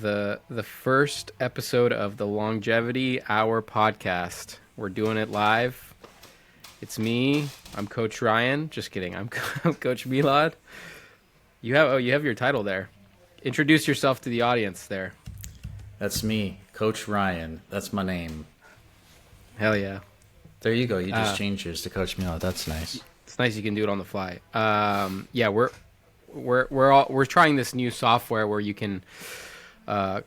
the first episode of the Longevity Hour podcast. We're doing it live. It's me. I'm Coach Ryan. Just kidding. I'm Coach Milad. You have your title there. Introduce yourself to the audience there. That's me, Coach Ryan. That's my name. Hell yeah. There you go. You just changed yours to Coach Milad. That's nice. It's nice you can do it on the fly. Yeah, we're trying this new software where you can record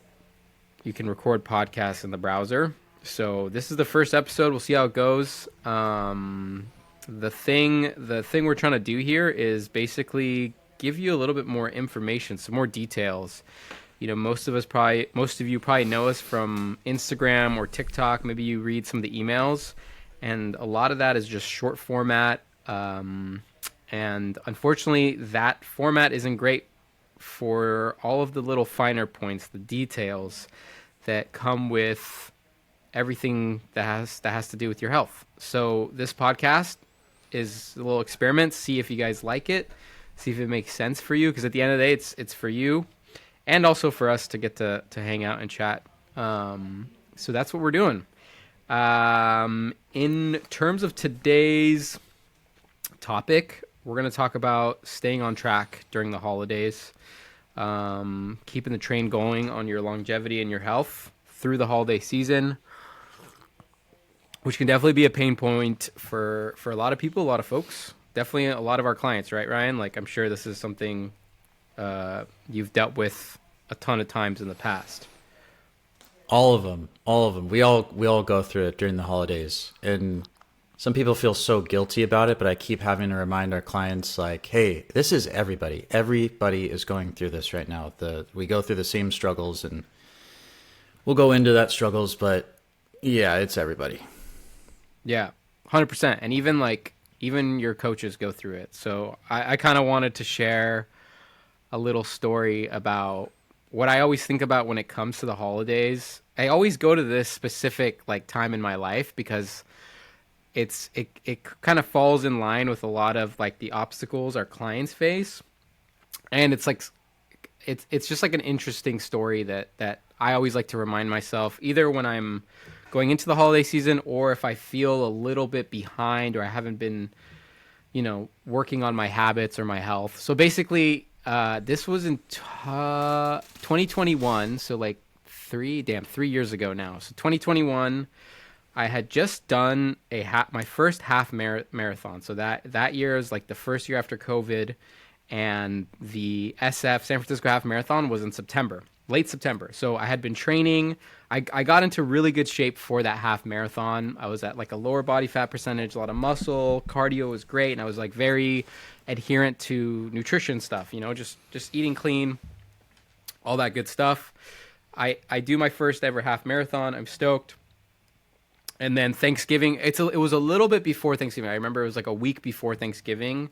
podcasts in the browser. So this is the first episode. We'll see how it goes. The thing we're trying to do here is basically give you a little bit more information, some more details. You know, most of you probably know us from Instagram or TikTok. Maybe you read some of the emails, and a lot of that is just short format. And unfortunately, that format isn't great for all of the little finer points, the details that come with everything that has to do with your health. So this podcast is a little experiment. See if you guys like it. See if it makes sense for you. Because at the end of the day, it's for you, and also for us to get to hang out and chat. So that's what we're doing. In terms of today's topic, we're going to talk about staying on track during the holidays, keeping the train going on your longevity and your health through the holiday season, which can definitely be a pain point for a lot of people, a lot of folks, definitely a lot of our clients, right, Ryan? Like, I'm sure this is something you've dealt with a ton of times in the past. All of them. We all go through it during the holidays, and some people feel so guilty about it, but I keep having to remind our clients, like, hey, this is everybody. Everybody is going through this right now. We go through the same struggles, and we'll go into that struggles, but yeah, it's everybody. Yeah, 100%. And even your coaches go through it. So I kind of wanted to share a little story about what I always think about when it comes to the holidays. I always go to this specific time in my life because it kind of falls in line with a lot of the obstacles our clients face, and it's just an interesting story that I always like to remind myself, either when I'm going into the holiday season or if I feel a little bit behind or I haven't been working on my habits or my health. So basically this was in 2021, so 3 years ago now. So 2021, I had just done my first half marathon. So that year is the first year after COVID, and the SF San Francisco Half Marathon was in September, late September. So I had been training. I got into really good shape for that half marathon. I was at a lower body fat percentage, a lot of muscle, cardio was great, and I was very adherent to nutrition stuff, just eating clean, all that good stuff. I do my first ever half marathon. I'm stoked. And then Thanksgiving, it was a little bit before Thanksgiving. I remember it was a week before Thanksgiving,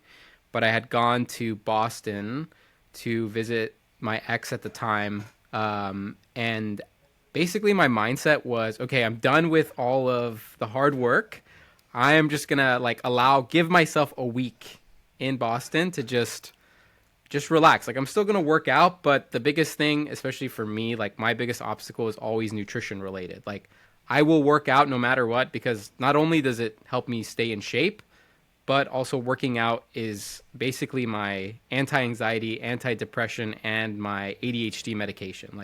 but I had gone to Boston to visit my ex at the time. And basically my mindset was, okay, I'm done with all of the hard work. I am just going to give myself a week in Boston to just relax. I'm still going to work out, but the biggest thing, especially for me, my biggest obstacle is always nutrition related. I will work out no matter what, because not only does it help me stay in shape, but also working out is basically my anti-anxiety, anti-depression, and my ADHD medication.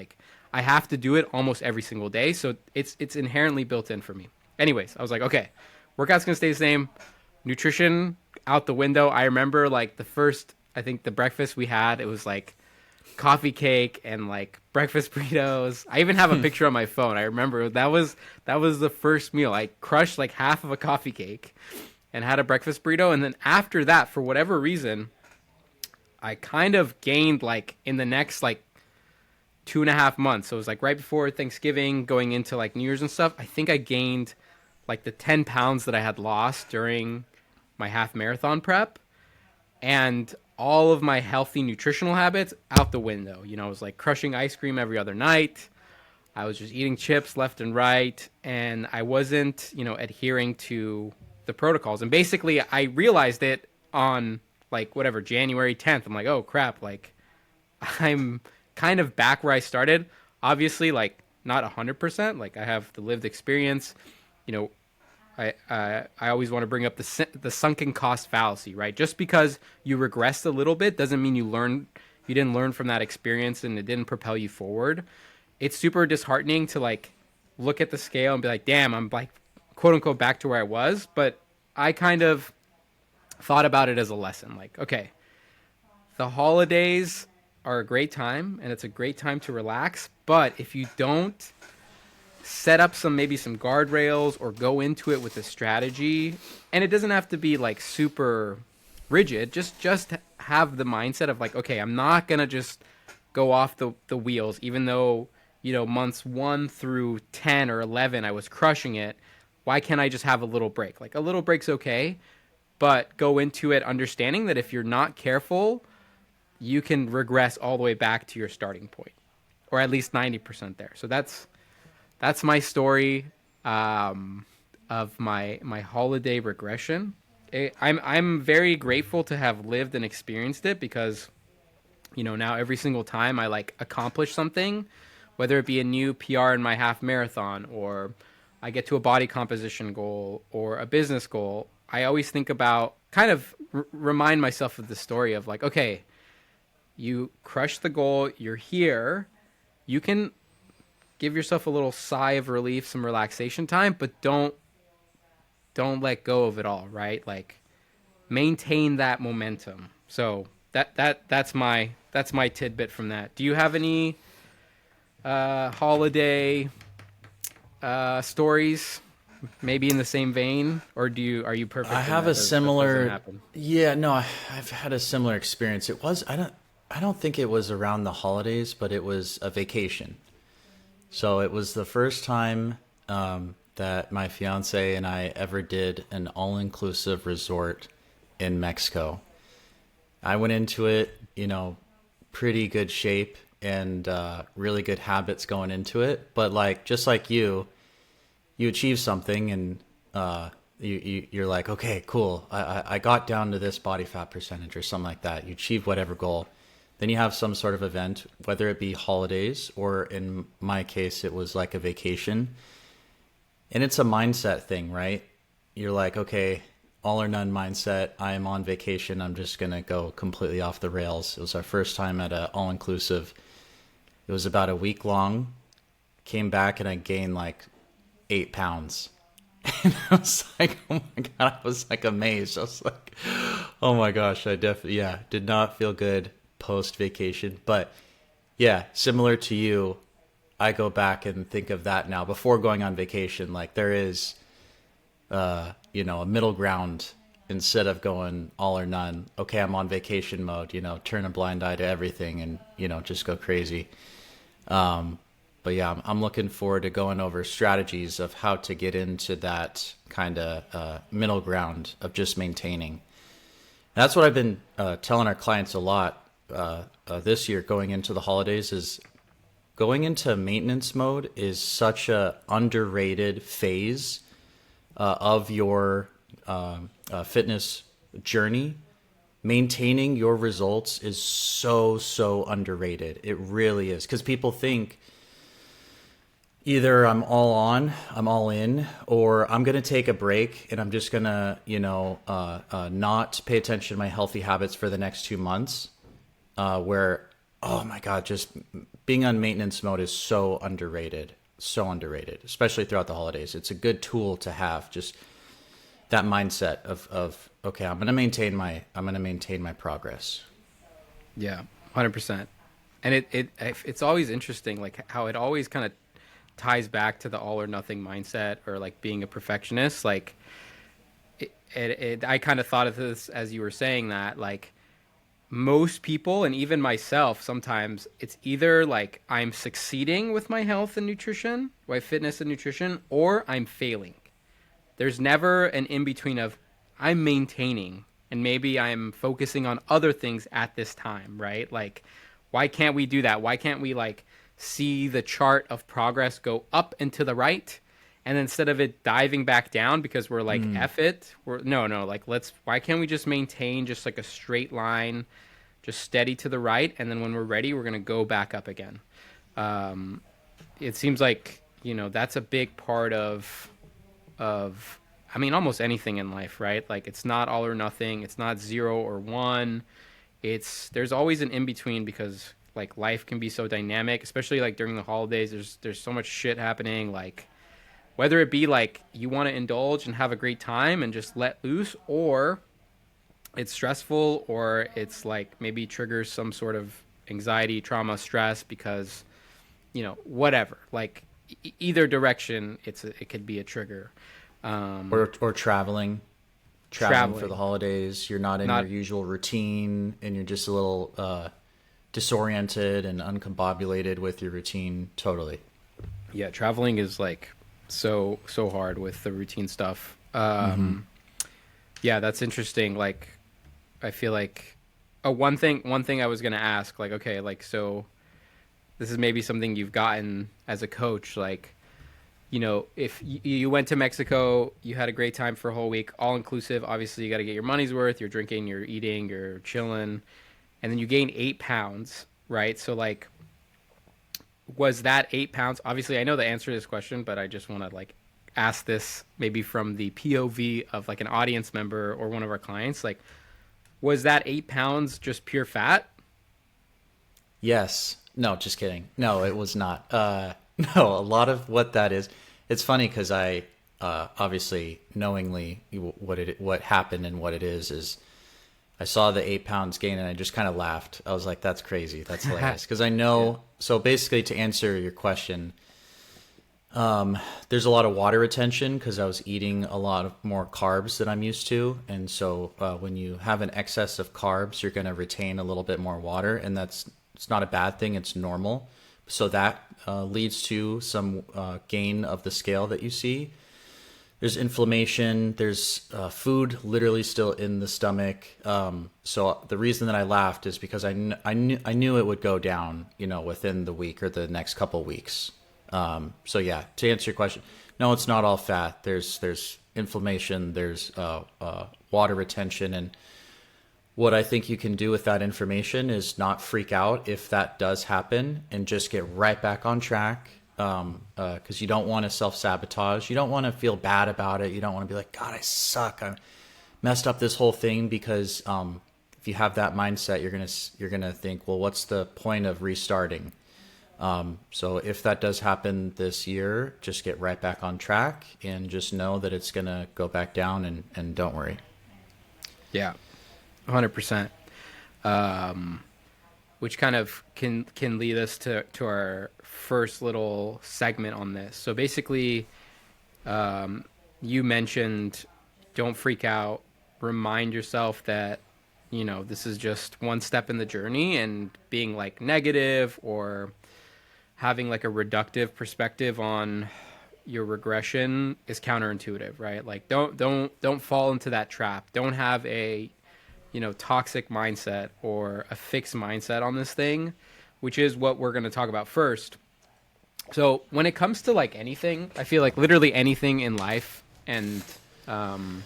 I have to do it almost every single day, so it's inherently built in for me. Anyways, I was like, okay, workout's gonna stay the same, nutrition out the window. I remember the breakfast we had, it was coffee cake and breakfast burritos. I even have a picture on my phone. I remember that was the first meal. I crushed half of a coffee cake and had a breakfast burrito, and then after that, for whatever reason, I kind of gained in the next 2.5 months. So it was right before Thanksgiving, going into New Year's and stuff. I think I gained the 10 pounds that I had lost during my half marathon prep, and all of my healthy nutritional habits out the window. I was crushing ice cream every other night. I was just eating chips left and right, and I wasn't, adhering to the protocols. And basically I realized it on January 10th. I'm like, oh crap, I'm kind of back where I started. Obviously, like not 100%. Like I have the lived experience. You know, I always want to bring up the sunken cost fallacy, right? Just because you regressed a little bit doesn't mean you didn't learn from that experience and it didn't propel you forward. It's super disheartening to like look at the scale and be like, damn, I'm like quote unquote back to where I was. But I kind of thought about it as a lesson. Like, okay, the holidays are a great time and it's a great time to relax. But if you don't set up maybe some guardrails or go into it with a strategy, and it doesn't have to be like super rigid, just have the mindset of like, okay, I'm not gonna just go off the wheels, even though months 1 through 10 or 11 I was crushing it. Why can't I just have a little break? Like a little break's okay, but go into it understanding that if you're not careful, you can regress all the way back to your starting point, or at least 90% there. So that's my story, of my holiday regression. I'm very grateful to have lived and experienced it, because now every single time I like accomplish something, whether it be a new PR in my half marathon, or I get to a body composition goal or a business goal, I always think about kind of remind myself of the story of like, okay, you crushed the goal, you're here, you can give yourself a little sigh of relief, some relaxation time, but don't let go of it all, right? Like maintain that momentum. So that's my tidbit from that. Do you have any holiday stories, maybe in the same vein, or are you I perfect in have a that doesn't similar, happen? yeah, no, I've had a similar experience. I don't think it was around the holidays, but it was a vacation. So it was the first time that my fiance and I ever did an all-inclusive resort in Mexico. I went into it, pretty good shape and really good habits going into it. But like just like you achieve something and you're like, okay, cool. I got down to this body fat percentage or something like that. You achieve whatever goal. Then you have some sort of event, whether it be holidays or in my case, it was like a vacation. And it's a mindset thing, right? You're like, okay, all or none mindset. I am on vacation. I'm just going to go completely off the rails. It was our first time at a all inclusive. It was about a week long. Came back and I gained like 8 pounds. And I was like, oh my God, I was like amazed. I was like, oh my gosh, I definitely, yeah, did not feel good post vacation. But yeah, similar to you, I go back and think of that now before going on vacation. Like there is, a middle ground instead of going all or none. Okay, I'm on vacation mode, turn a blind eye to everything and, just go crazy. But yeah, I'm looking forward to going over strategies of how to get into that kind of middle ground of just maintaining. That's what I've been telling our clients a lot this year going into the holidays is going into maintenance mode is such a underrated phase of your fitness journey. Maintaining your results is so underrated. It really is, because people think either I'm all in, or I'm going to take a break and I'm just going to, not pay attention to my healthy habits for the next 2 months. Where, oh my God, just being on maintenance mode is so underrated, especially throughout the holidays. It's a good tool to have, just that mindset of okay, I'm going to maintain my progress. Yeah, 100%. And it's always interesting, like how it always kind of ties back to the all or nothing mindset, or like being a perfectionist. Like I kind of thought of this as you were saying that, like most people, and even myself, sometimes it's either like I'm succeeding with my health and nutrition, my fitness and nutrition, or I'm failing. There's never an in between of I'm maintaining and maybe I'm focusing on other things at this time, right? Like, why can't we do that? Why can't we like see the chart of progress go up and to the right? And instead of it diving back down because we're like, Mm. F it, we're no, like, why can't we just maintain just like a straight line, just steady to the right? And then when we're ready, we're going to go back up again. it seems like, that's a big part I mean, almost anything in life, right? Like it's not all or nothing. It's not 0 or 1. There's always an in between because like life can be so dynamic, especially like during the holidays. There's so much shit happening. Like whether it be like you want to indulge and have a great time and just let loose, or it's stressful, or it's like maybe triggers some sort of anxiety, trauma, stress because whatever. Like either direction, it could be a trigger. Or traveling for the Traveling, holidays. You're not in your not usual routine, and you're just a little disoriented and uncombobulated with your routine. Totally. yeah, traveling is like so hard with the routine stuff. Yeah, that's interesting. Like I feel like one thing I was gonna ask, like, okay, like so this is maybe something you've gotten as a coach, like, if you went to Mexico, you had a great time for a whole week, all inclusive. Obviously, you got to get your money's worth. You're drinking, you're eating, you're chilling, and then you gain 8 pounds, right? So, like, was that 8 pounds? Obviously, I know the answer to this question, but I just want to like ask this maybe from the POV of like an audience member or one of our clients. Like, was that 8 pounds just pure fat? Yes. No, just kidding. No, it was not. No, a lot of what that is. It's funny because I obviously knowingly what happened and what it is I saw the 8 pounds gain and I just kind of laughed. I was like, "That's crazy. That's hilarious." Because I Yeah. know. So basically, to answer your question, there's a lot of water retention because I was eating a lot of more carbs than I'm used to, and so when you have an excess of carbs, you're going to retain a little bit more water, and it's not a bad thing. It's normal. So that leads to some gain of the scale that you see. There's inflammation. There's food literally still in the stomach. So the reason that I laughed is because I knew it would go down, within the week or the next couple weeks. So yeah, to answer your question, no, it's not all fat. There's inflammation. There's water retention, and what I think you can do with that information is not freak out if that does happen and just get right back on track. Because you don't want to self sabotage. You don't want to feel bad about it. You don't want to be like, God, I suck. I messed up this whole thing. Because if you have that mindset, you're gonna think, well, what's the point of restarting? So if that does happen this year, just get right back on track and just know that it's gonna go back down, and don't worry. Yeah, 100%. Which kind of can lead us to our first little segment on this. So basically, you mentioned don't freak out. Remind yourself that this is just one step in the journey, and being like negative or having like a reductive perspective on your regression is counterintuitive, right? Like don't fall into that trap. Don't have a toxic mindset or a fixed mindset on this thing, which is what we're going to talk about first. So when it comes to like anything, I feel like literally anything in life, and um,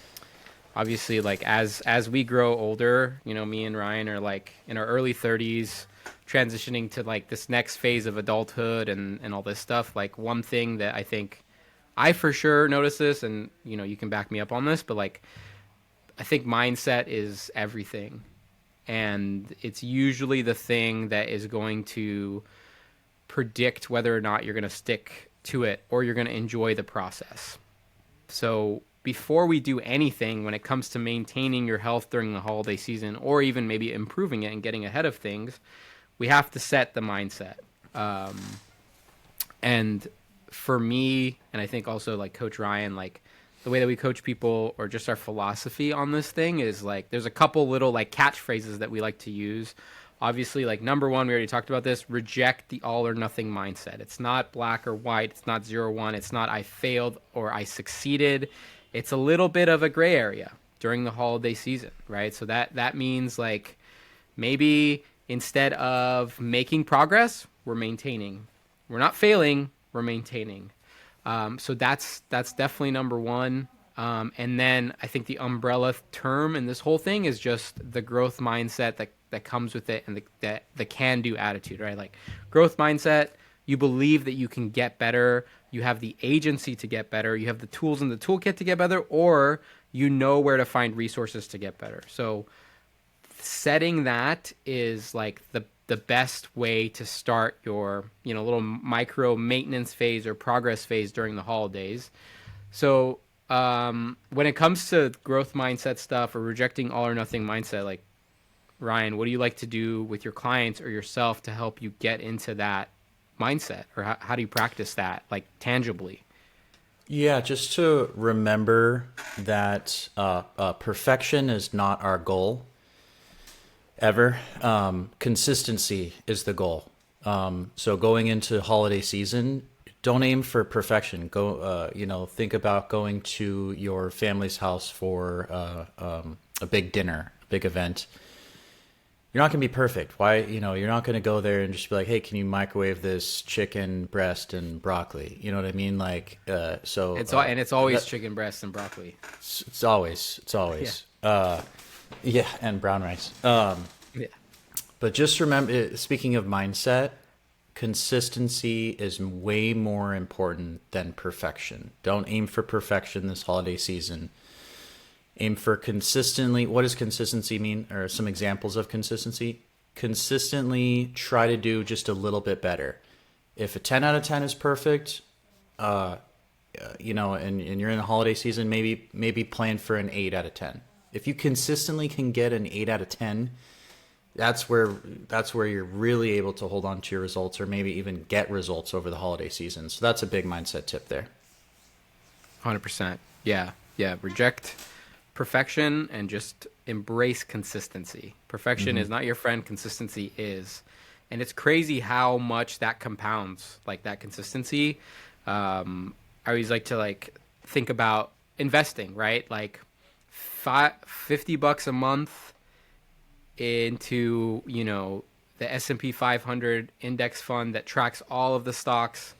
obviously like as we grow older, me and Ryan are like in our early 30s, transitioning to like this next phase of adulthood and all this stuff. Like one thing that I think I for sure notice this, and you can back me up on this, but like I think mindset is everything. And it's usually the thing that is going to predict whether or not you're going to stick to it or you're going to enjoy the process. So, before we do anything when it comes to maintaining your health during the holiday season or even maybe improving it and getting ahead of things, we have to set the mindset. And for me, and I think also like Coach Ryan, like the way that we coach people or just our philosophy on this thing is like there's a couple little like catchphrases that we like to use. Obviously, like number one, we already talked about this: reject the all or nothing mindset. It's not black or white. It's not 0 or 1. It's not I failed or I succeeded. It's a little bit of a gray area during the holiday season, right? So that means like maybe instead of making progress, we're maintaining. We're not failing, we're maintaining. So that's definitely number one. And then I think the umbrella term in this whole thing is just the growth mindset that comes with it, and the can do attitude, right? Like growth mindset, you believe that you can get better, you have the agency to get better, you have the tools in the toolkit to get better, or you know where to find resources to get better. So setting that is like the best way to start your, little micro maintenance phase or progress phase during the holidays. So when it comes to growth mindset stuff or rejecting all or nothing mindset, like, Ryan, what do you like to do with your clients or yourself to help you get into that mindset, or how do you practice that, like, tangibly? Yeah, just to remember that perfection is not our goal ever. Consistency is the goal. So going into holiday season, don't aim for perfection. Go, think about going to your family's house for a big dinner, a big event. You're not going to be perfect. Why, you're not going to go there and just be like, hey, can you microwave this chicken breast and broccoli? You know what I mean? Like, And it's always chicken breast and broccoli. it's Yeah. always, yeah, and brown rice. Yeah. But just remember, speaking of mindset, consistency is way more important than perfection. Don't aim for perfection this holiday season. Aim for consistently. What does consistency mean? Or some examples of consistency? Consistently try to do just a little bit better. If a 10 out of 10 is perfect, and you're in the holiday season, maybe plan for an 8 out of 10. If you consistently can get an 8 out of 10, that's where you're really able to hold on to your results, or maybe even get results over the holiday season. So that's a big mindset tip there. 100%. Yeah. Yeah. Reject perfection and just embrace consistency. Perfection Mm-hmm. is not your friend, consistency is. And it's crazy how much that compounds, like that consistency. I always like to like think about investing, right? Like $50 a month into, the S&P 500 index fund that tracks all of the stocks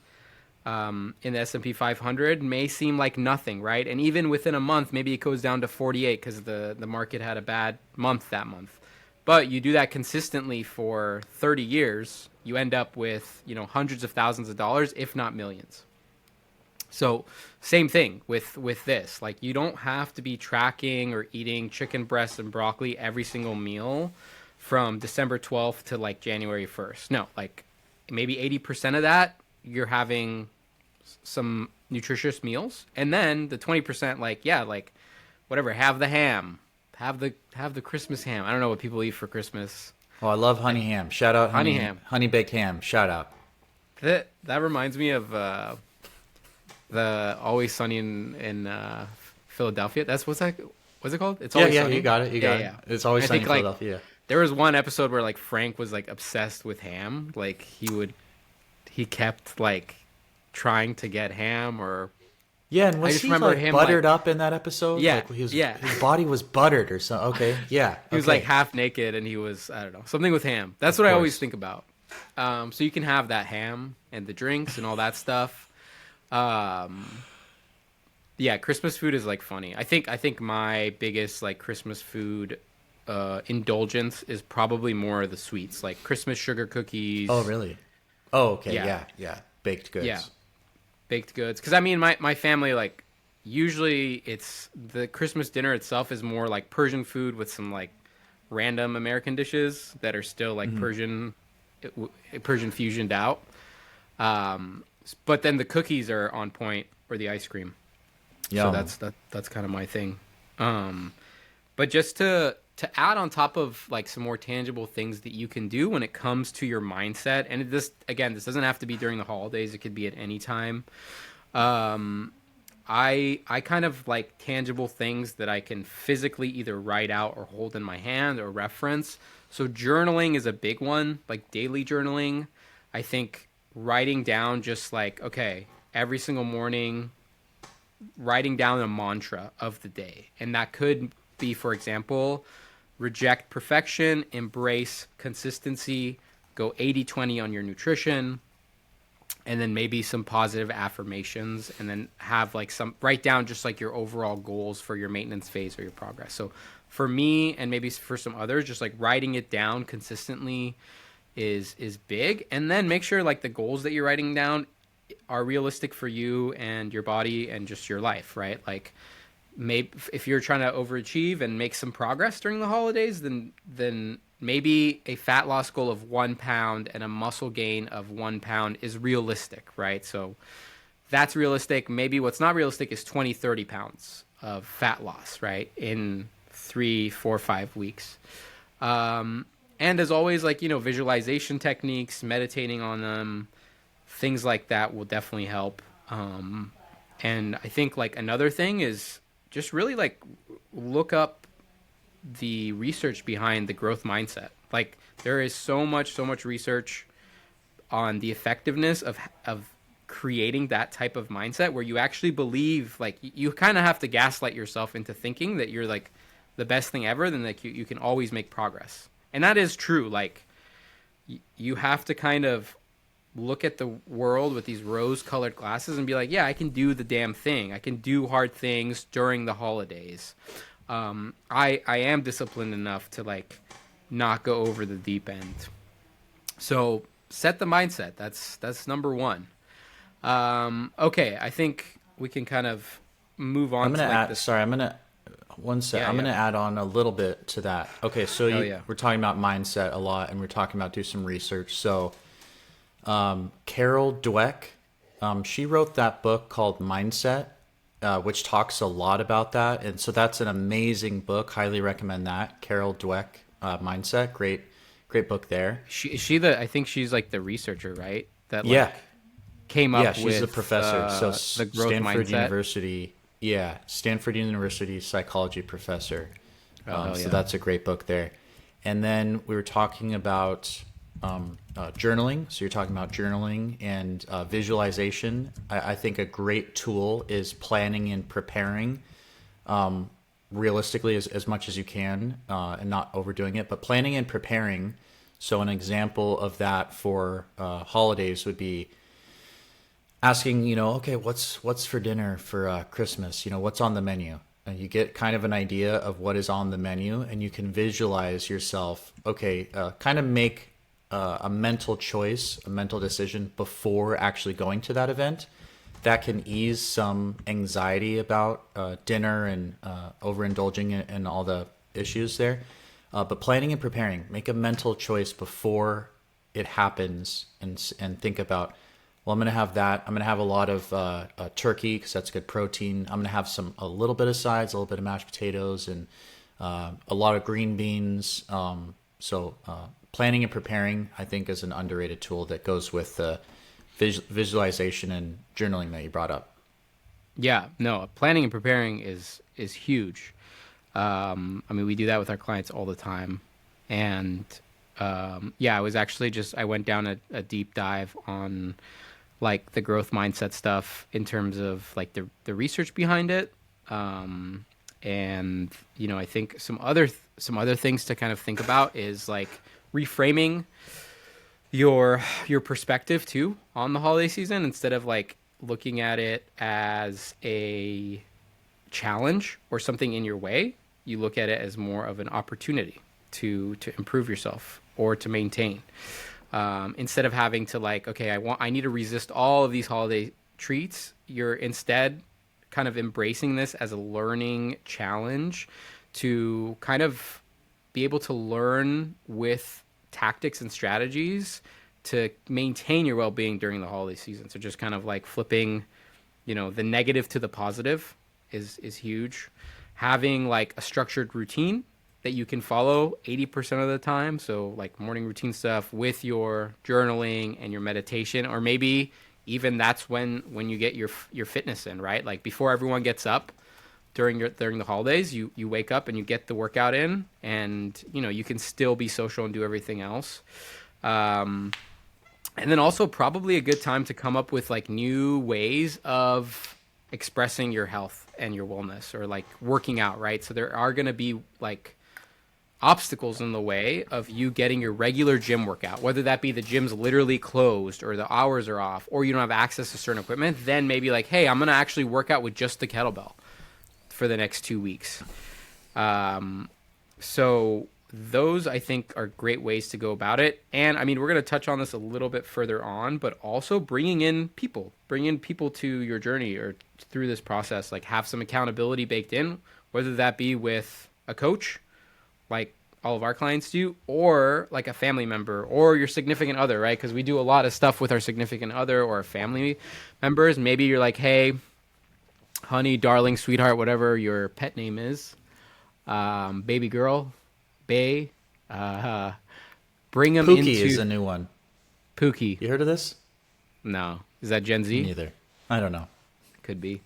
in the S&P 500 may seem like nothing, right? And even within a month, maybe it goes down to 48 because the market had a bad month that month. But you do that consistently for 30 years, you end up with, hundreds of thousands of dollars, if not millions. So same thing with this. Like, you don't have to be tracking or eating chicken breast and broccoli every single meal from December 12th to like January 1st. No, like maybe 80% of that you're having some nutritious meals, and then the 20%, like, yeah, like whatever, have the ham, have the Christmas ham. I don't know what people eat for Christmas. Oh, I love I, honey ham. Shout out honey honey ham. honey baked ham. Shout out. That reminds me of the Always Sunny in Philadelphia. That's what's it called? It's Yeah, Always yeah, you Sunny. got it. You Yeah, got yeah. it. Yeah. It's always I sunny think in like Philadelphia. there was one episode where like Frank was like obsessed with ham. Like he kept like trying to get ham, or Yeah, and I was just he remember like him like, buttered up in that episode? yeah, Like his yeah. his body was buttered or something. Okay, yeah, He was like okay, half naked and he was, I don't know, something with ham. That's of what I always course. think about. So you can have that ham and the drinks and all that stuff. Um, yeah, Christmas food is like funny. I think my biggest like Christmas food indulgence is probably more of the sweets, like Christmas sugar Oh, cookies. really? Oh, okay, Yeah, yeah, yeah. Baked yeah, goods. baked goods. Because I mean, my family, like, usually it's the Christmas dinner itself is more like Persian food with some like random American dishes that are still like Hmm. Persian fusioned out. Um, but then the cookies are on point, or the ice cream. So Yum. that's kind of my thing. Um, but just to add on top of like some more tangible things that you can do when it comes to your mindset, and this doesn't have to be during the holidays. It could be at any time. Um, I kind of like tangible things that I can physically either write out or hold in my hand or reference. So journaling is a big one, like daily journaling. I think writing down just like, okay, every single morning, writing down a mantra of the day. And that could be, for example, reject perfection, embrace consistency, go 80/20 on your nutrition, and then maybe some positive affirmations, and then have like some, write down just like your overall goals for your maintenance phase or your progress. So for me, and maybe for some others, just like writing it down consistently is big. And then make sure like the goals that you're writing down are realistic for you and your body and just your life, right? Like maybe if you're trying to overachieve and make some progress during the holidays, then maybe a fat loss goal of 1 pound and a muscle gain of 1 pound is realistic, right? So that's realistic. Maybe what's not realistic is 20, 30 pounds of fat loss, right? In 3, 4, 5 weeks. And as always, like, visualization techniques, meditating on them, things like that will definitely help. And I think like another thing is just really like look up the research behind the growth mindset. Like there is so much research on the effectiveness of creating that type of mindset where you actually believe, like you kind of have to gaslight yourself into thinking that you're like the best thing ever, then like you can always make progress. And that is true. Like you have to kind of look at the world with these rose-colored glasses and be like, yeah, I can do the damn thing. I can do hard things during the holidays. I am disciplined enough to like not go over the deep end. So set the mindset. That's number one. Okay, I think we can kind of move I'm on to gonna like add. this. Sorry, I'm gonna one sec. Yeah, I'm yeah. gonna add on a little bit to that. Okay, so Oh yeah. we're talking about mindset a lot, and we're talking about do some research. So, Carol Dweck, she wrote that book called Mindset, which talks a lot about that, and so that's an amazing book. Highly recommend that. Carol Dweck, Mindset, great book there. She the I think she's like the researcher, right? That Yeah, like came yeah, up she's a with professor. So the growth Stanford mindset. University, yeah, Stanford University psychology professor. Oh hell So yeah. that's a great book there. And then we were talking about journaling. So you're talking about journaling and visualization. I think a great tool is planning and preparing realistically as much as you can and not overdoing it, but planning and preparing. So an example of that for holidays would be asking, okay, what's for dinner for Christmas? What's on the menu? And you get kind of an idea of what is on the menu, and you can visualize yourself. Okay, kind of make a mental choice, a mental decision before actually going to that event. That can ease some anxiety about dinner and overindulging and all the issues there. But planning and preparing, make a mental choice before it happens, and think about, well, I'm going to have that. I'm going to have a lot of turkey because that's good protein. I'm going to have a little bit of sides, a little bit of mashed potatoes, and a lot of green beans. So planning and preparing, I think, is an underrated tool that goes with the visualization and journaling that you brought up. Yeah, no, planning and preparing is huge. I mean, we do that with our clients all the time, and yeah, I went down a deep dive on like the growth mindset stuff in terms of like the research behind it, and I think some other things to kind of think about is like reframing your perspective too on the holiday season instead of like looking at it as a challenge or something in your way. You look at it as more of an opportunity to improve yourself or to maintain, instead of having to like, okay, I need to resist all of these holiday treats. You're instead kind of embracing this as a learning challenge to kind of be able to learn with tactics and strategies to maintain your well-being during the holiday season. So just kind of like flipping, the negative to the positive is huge. Having like a structured routine that you can follow 80% of the time. So like morning routine stuff with your journaling and your meditation, or maybe even that's when you get your fitness in, right? Like before everyone gets up during the holidays, you wake up and you get the workout in, and you can still be social and do everything else. And then also probably a good time to come up with like new ways of expressing your health and your wellness, or like working out, right? So there are going to be like obstacles in the way of you getting your regular gym workout, whether that be the gym's literally closed or the hours are off or you don't have access to certain equipment. Then maybe like, hey, I'm going to actually work out with just the kettlebell for the next 2 weeks. So those I think are great ways to go about it. And I mean, we're going to touch on this a little bit further on, but also bring in people to your journey or through this process, like have some accountability baked in, whether that be with a coach, like all of our clients do, or like a family member or your significant other, right? Because we do a lot of stuff with our significant other or family members. Maybe you're like, hey, honey, darling, sweetheart, whatever your pet name is, baby girl, Bay, uh, bring them Pookie is into a new one. Pookie. You heard of this? No, is that Gen Me Z? neither. I don't know. Could be.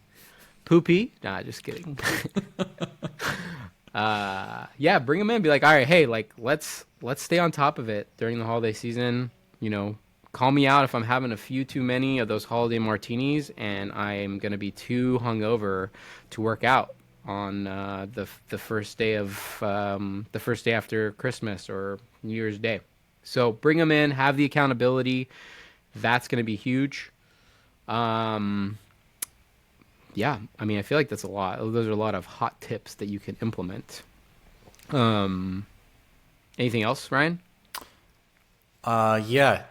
Poopy? Nah, just kidding. Yeah, bring them in. Be like, all right, hey, like let's stay on top of it during the holiday season. You know, call me out if I'm having a few too many of those holiday martinis, and I'm gonna be too hungover to work out on the first day of the first day after Christmas or New Year's Day. So bring them in, have the accountability. That's gonna be huge. Um, yeah, I mean, I feel like that's a lot. Those are a lot of hot tips that you can implement. Um, Anything else, Ryan? Yeah,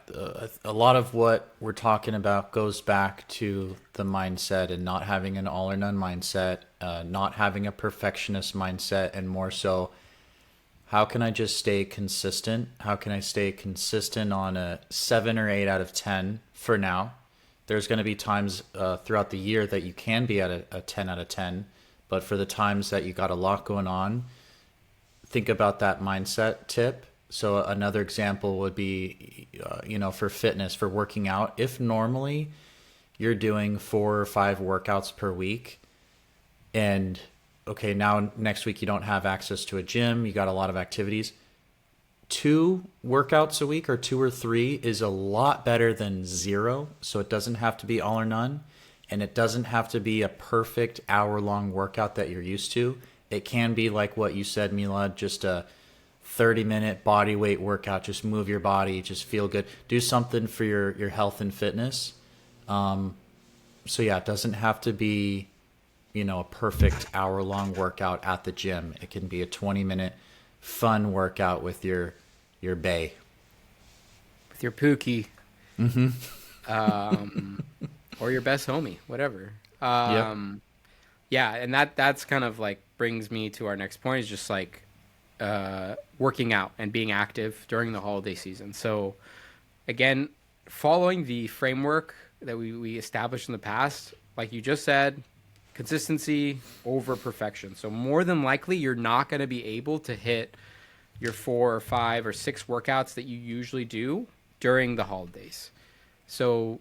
a lot of what we're talking about goes back to the mindset and not having an all or none mindset, not having a perfectionist mindset, and more so, how can I just stay consistent? How can I stay consistent on a 7 or 8 out of 10 for now? There's going to be times throughout the year that you can be at a 10 out of 10, but for the times that you got a lot going on, think about that mindset tip. So another example would be, for fitness, for working out. If normally you're doing 4 or 5 workouts per week, and okay, now next week you don't have access to a gym, you got a lot of activities. 2 workouts a week or 2 or 3 is a lot better than zero. So it doesn't have to be all or none, and it doesn't have to be a perfect hour-long workout that you're used to. It can be like what you said, Milad, just a 30-minute body weight workout. Just move your body, just feel good. Do something for your health and fitness. So yeah, it doesn't have to be, a perfect hour-long workout at the gym. It can be a 20-minute fun workout with your bae. With your Pookie, or your best homie, whatever. Yep. Yeah, and that's kind of like brings me to our next point is just like working out and being active during the holiday season. So again, following the framework that we established in the past, like you just said, consistency over perfection. So more than likely, you're not going to be able to hit your 4 or 5 or 6 workouts that you usually do during the holidays. So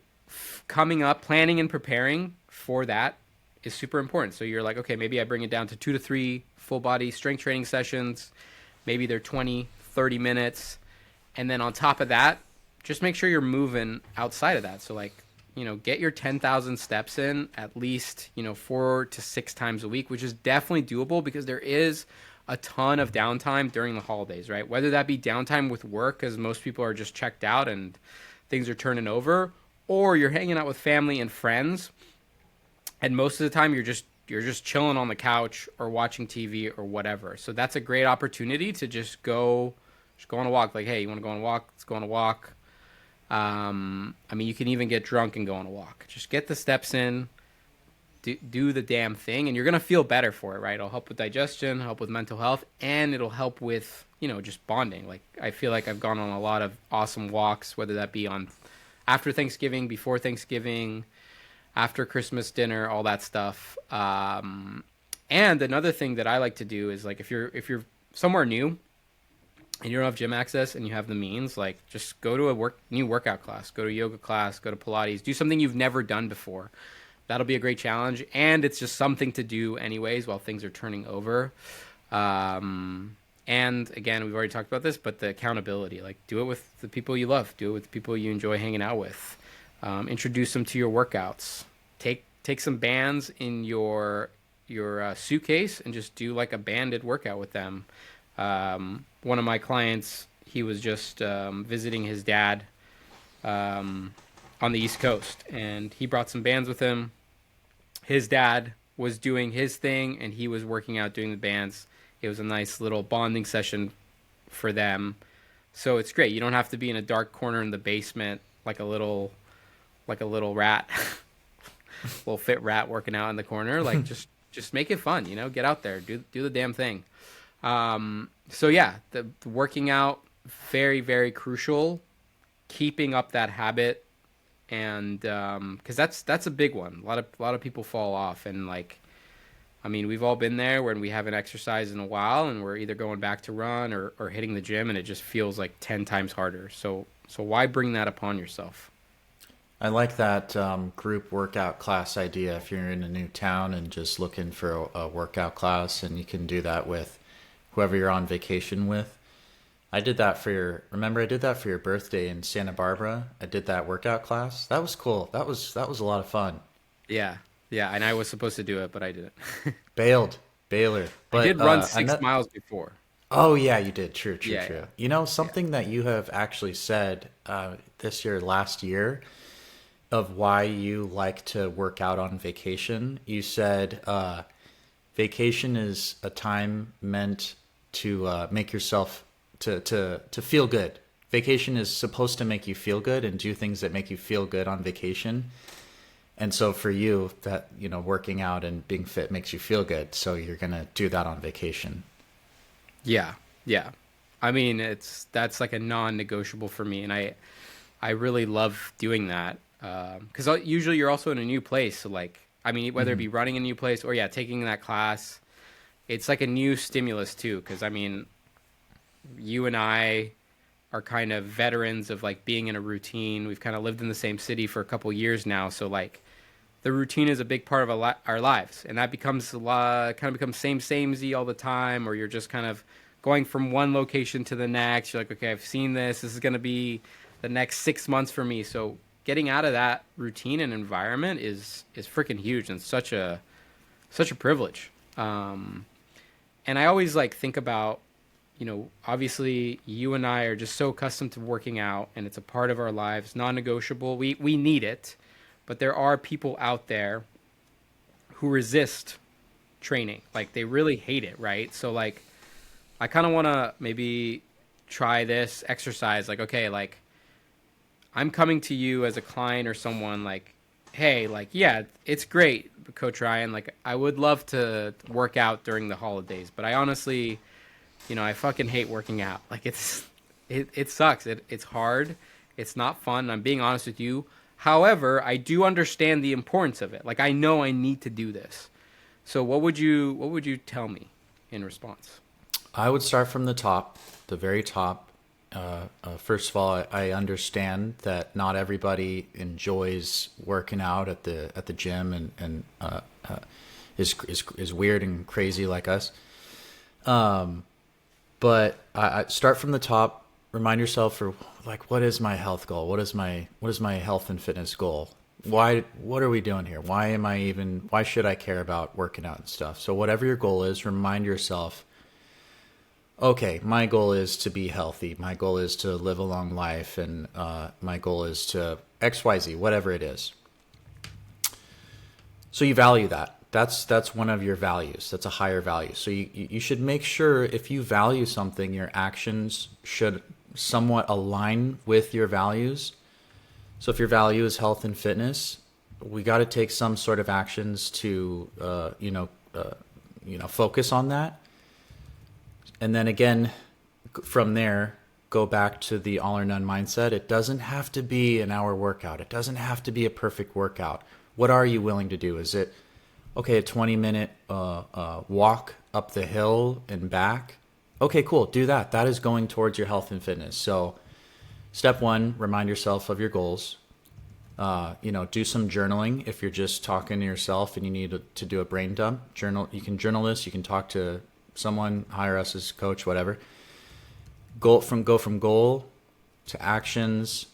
coming up, planning and preparing for that is super important. So you're like, okay, maybe I bring it down to 2 to 3 full body strength training sessions. Maybe they're 20, 30 minutes. And then on top of that, just make sure you're moving outside of that. So like, get your 10,000 steps in at least, 4 to 6 times a week, which is definitely doable because there is a ton of downtime during the holidays, right? Whether that be downtime with work, because most people are just checked out and things are turning over, or you're hanging out with family and friends, and most of the time you're just chilling on the couch or watching TV or whatever. So that's a great opportunity to just go on a walk. Like, hey, you want to go on a walk? Let's go on a walk. I mean, you can even get drunk and go on a walk. Just get the steps in, do the damn thing, and you're gonna feel better for it, right? It'll help with digestion, help with mental health, and it'll help with just bonding. Like I feel like I've gone on a lot of awesome walks, whether that be on after Thanksgiving, before Thanksgiving, after Christmas dinner, all that stuff. And another thing that I like to do is like if you're somewhere new and you don't have gym access and you have the means, like just go to a new workout class, go to a yoga class, go to Pilates, do something you've never done before. That'll be a great challenge, and it's just something to do anyways while things are turning over. And again, we've already talked about this, but the accountability, like do it with the people you love, do it with the people you enjoy hanging out with. Introduce them to your workouts. Take some bands in your suitcase and just do like a banded workout with them. One of my clients, he was just visiting his dad on the East Coast, and he brought some bands with him. His dad was doing his thing, and he was working out doing the bands. It was a nice little bonding session for them. So it's great. You don't have to be in a dark corner in the basement like a little rat, little fit rat working out in the corner. Like just make it fun, you know. Get out there, do the damn thing. So yeah, the working out very crucial. Keeping up that habit, and because that's a big one. A lot of people fall off, and like I mean, we've all been there when we haven't exercised in a while, and we're either going back to run or hitting the gym, and it just feels like 10 times harder. So why bring that upon yourself? I like that group workout class idea. If you're in a new town and just looking for a workout class, and you can do that with whoever you're on vacation with. I did that for your. Remember, I did that for your birthday in Santa Barbara. I did that workout class. That was cool. That was a lot of fun. Yeah, yeah, and I was supposed to do it, but I didn't. Bailed, Baylor. I But did run I six met. miles before. Oh yeah, you did. True, true, Yeah, true. yeah, You know yeah. something that you have actually said this year, last year, of why you like to work out on vacation. You said vacation is a time meant to make yourself to feel good. Vacation is supposed to make you feel good and do things that make you feel good on vacation. And so for you, that working out and being fit makes you feel good. So you're gonna do that on vacation. Yeah, yeah. I mean, that's like a non-negotiable for me, and I really love doing that because usually you're also in a new place. So like, I mean, whether it Hmm. be running a new place or yeah, taking that class, it's like a new stimulus too. Because I mean, you and I are kind of veterans of like being in a routine. We've kind of lived in the same city for a couple years now, so like the routine is a big part of our lives, and that becomes a lot, kind of becomes samey all the time, or you're just kind of going from one location to the next. You're like, okay, I've seen this. This is going to be the next 6 months for me. So getting out of that routine and environment is freaking huge and such a privilege. And I always like think about, obviously you and I are just so accustomed to working out, and it's a part of our lives, non-negotiable. We need it, but there are people out there who resist training. Like they really hate it, right? So like I kind of want to maybe try this exercise. Like, okay, like I'm coming to you as a client or someone like, hey, like, yeah, it's great, Coach Ryan. Like, I would love to work out during the holidays, but I honestly, I fucking hate working out. Like, it sucks. It's hard. It's not fun. I'm being honest with you. However, I do understand the importance of it. Like, I know I need to do this. So, what would you tell me in response? I would start from the top, the very top. First of all, I understand that not everybody enjoys working out at the gym and is weird and crazy like us. But I start from the top. Remind yourself for like, what is my health goal? What is my health and fitness goal? What are we doing here? Why should I care about working out and stuff? So whatever your goal is, remind yourself, okay, my goal is to be healthy. My goal is to live a long life, and my goal is to XYZ, whatever it is. So you value that. That's one of your values. That's a higher value. So you should make sure, if you value something, your actions should somewhat align with your values. So if your value is health and fitness, we got to take some sort of actions to focus on that. And then again, from there, go back to the all or none mindset. It doesn't have to be an hour workout. It doesn't have to be a perfect workout. What are you willing to do? Is it, okay, a 20-minute walk up the hill and back? Okay, cool. Do that. That is going towards your health and fitness. So step one, remind yourself of your goals. Do some journaling. If you're just talking to yourself and you need to do a brain dump, journal. You can journal this. You can talk to someone, hire us as coach, whatever. Go from goal to actions,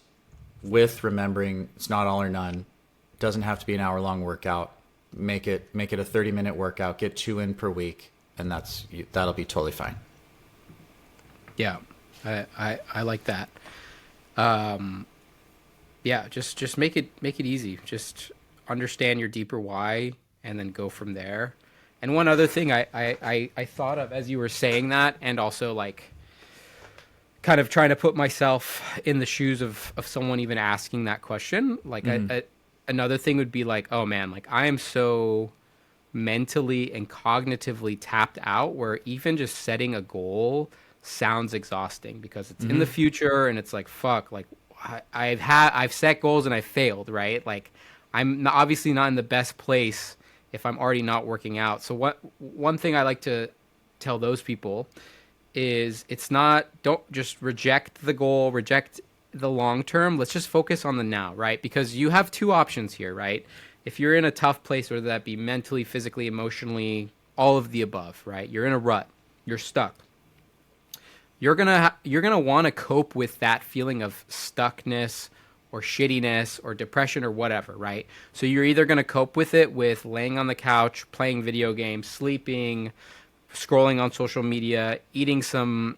with remembering it's not all or none. It doesn't have to be an hour long workout. Make it a 30-minute workout. Get 2 in per week, and that'll be totally fine. Yeah, I like that. Yeah, just make it easy. Just understand your deeper why, and then go from there. And one other thing I thought of as you were saying that, and also like kind of trying to put myself in the shoes of someone even asking that question. Like Hmm. another thing would be like, oh man, like I am so mentally and cognitively tapped out where even just setting a goal sounds exhausting because it's in the Hmm. future and it's like fuck, like I've set goals and I failed, right? Like obviously not in the best place if I'm already not working out. So what one thing I like to tell those people is it's not, don't just reject the goal, reject the long term. Let's just focus on the now, right? Because you have two options here, right? If you're in a tough place, whether that be mentally, physically, emotionally, all of the above, right? You're in a rut, you're stuck. You're gonna want to cope with that feeling of stuckness or shittiness or depression or whatever, right? So you're either gonna cope with it with laying on the couch, playing video games, sleeping, scrolling on social media, eating some,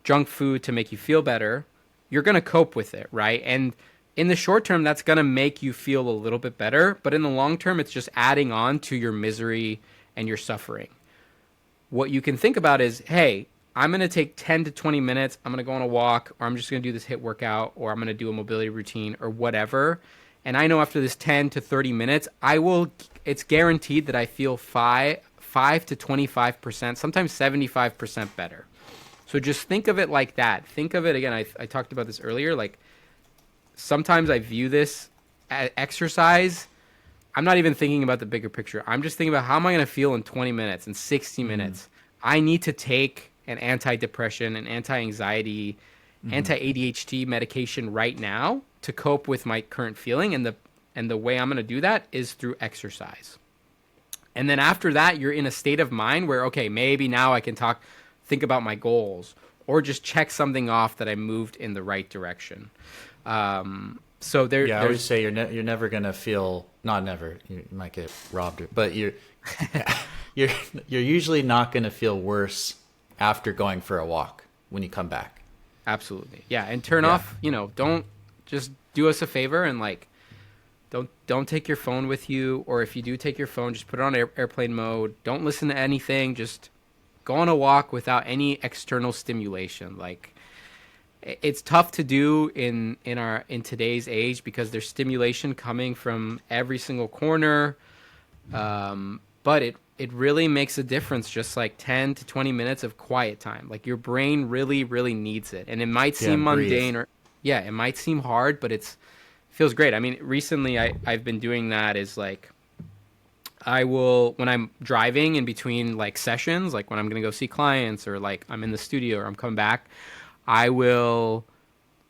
junk food to make you feel better, you're going to cope with it, right? And in the short term, that's going to make you feel a little bit better. But in the long term, it's just adding on to your misery and your suffering. What you can think about is, hey, I'm going to take 10 to 20 minutes. I'm going to go on a walk, or I'm just going to do this hit workout, or I'm going to do a mobility routine, or whatever. And I know after this 10 to 30 minutes, it's guaranteed that I feel 5 to 25%, sometimes 75% better. So just think of it like that. Think of it again. I talked about this earlier. Like sometimes I view this as exercise. I'm not even thinking about the bigger picture. I'm just thinking about how am I going to feel in 20 minutes, in 60 Hmm. minutes. I need to take an anti-depression, an anti-anxiety, Hmm. anti-ADHD medication right now to cope with my current feeling, and the way I'm going to do that is through exercise. And then after that, you're in a state of mind where, okay, maybe now I can think about my goals, or just check something off that I moved in the right direction. So Yeah, I always there's say you're never gonna feel, not never. You might get robbed, but you're you're usually not gonna feel worse after going for a walk when you come back. absolutely, yeah. And turn Yeah. off, don't, just do us a favor and like don't take your phone with you, or if you do take your phone, just put it on airplane mode. Don't listen to anything. Just go on a walk without any external stimulation. Like it's tough to do in today's age because there's stimulation coming from every single corner. But it really makes a difference, just like 10 to 20 minutes of quiet time. Like your brain really really needs it, and it might Yeah, seem and breathe. mundane, or yeah, it might seem hard, but it feels great. I mean, recently I've been doing that, is like I will, when I'm driving in between like sessions, like when I'm gonna go see clients, or like I'm in the studio or I'm coming back, I will